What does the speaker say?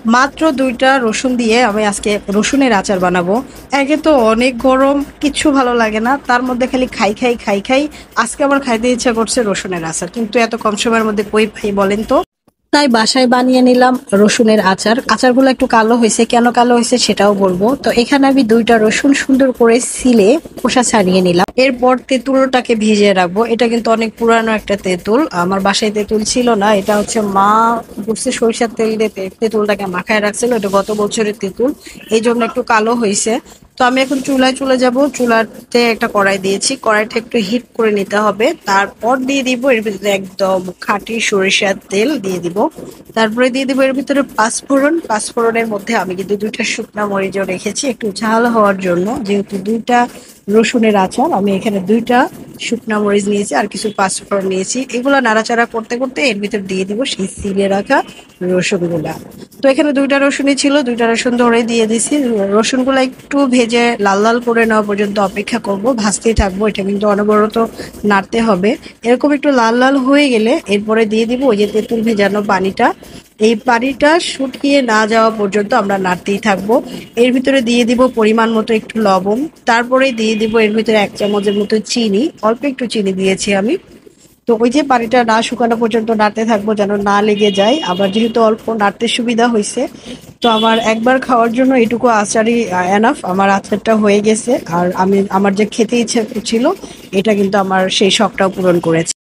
মাত্র ২টা রসুন দিয়ে আমি আজকে রসুনের আচার বানাবো। একে তো অনেক গরম, কিচ্ছু ভালো লাগে না। তার মধ্যে খালি খাই, খাই, খাই, খাই। আজকে আমার খাইতে ইচ্ছা করছে রসুনের আচার। কিন্তু এত কম সময়ের মধ্যে কই পাই বলেন তো? তাই বাসায় বানিয়ে নিলাম রসুনের আচার। আচারগুলো একটু কালো হয়েছে, কেন কালো হয়েছে সেটাও বলবো। তো এখানে আমি ২টা রসুন সুন্দর করে ছিলে খোসা ছাড়িয়ে নিলাম। এরপর তেঁতুলটাকে ভিজিয়ে রাখবো। এটা কিন্তু অনেক পুরানো একটা তেঁতুল, আমার বাসায় তেঁতুল ছিল না। এটা হচ্ছে মা করছে সরিষার তেল দিয়ে তেঁতুলটাকে মাখায় রাখছিল। এটা গত বছরের তেঁতুল, এই জন্য একটু কালো হয়েছে। তো আমি এখন চুলায় চলে যাব। চুলাতে একটা কড়াই দিয়েছি, কড়াইটা একটু হিট করে নিতে হবে। তারপর দিয়ে দিব এর ভিতরে একদম খাঁটি সরিষার তেল দিয়ে দিব। তারপরে দিয়ে দিব এর ভিতরে পাঁচফোড়ন। পাঁচফোড়নের মধ্যে আমি কিন্তু ২টা শুকনা মরিচও রেখেছি একটু ঝাল হওয়ার জন্য। যেহেতু ২টা রসুনের আচার, আমি এখানে ২টা শুকনা মরিচ নিয়েছি আর কিছু পাঁচফোড়ন নিয়েছি। এগুলো নাড়াচাড়া করতে করতে এর ভিতর দিয়ে দিব সেই সিলে রাখা রসুনগুলা। তো এখানে ২টা রসুনই ছিল, ২টা রসুন ধরে দিয়ে দিছি। রসুনগুলো একটু ভেজে লাল লাল করে নেওয়া পর্যন্ত অপেক্ষা করব, ভাজতেই থাকবো। এটা কিন্তু অনবরত নাড়তে হবে। এরকম একটু লাল লাল হয়ে গেলে এরপরে দিয়ে দিব ওই যে তেঁতুল ভেজানো পানিটা। এই পানিটা শুকিয়ে না যাওয়া পর্যন্ত আমরা নাড়তেই থাকবো। এর ভিতরে দিয়ে দিব পরিমাণ মতো একটু লবণ। তারপরে দিয়ে দিব এর ভিতরে ১ চামচের মতো চিনি, অল্প একটু চিনি দিয়েছি আমি। তো ওই যে পানিটা না শুকানো পর্যন্ত নাড়তে থাকবো যেন না লেগে যায়। আবার যেহেতু অল্প নাড়তে সুবিধা হয়েছে, তো আমার একবার খাওয়ার জন্য এটুকু আচারই এনাফ। আমার আচারটা হয়ে গেছে আর আমি আমার যে খেতে ইচ্ছে ছিল, এটা কিন্তু আমার সেই শখটাও পূরণ করেছে।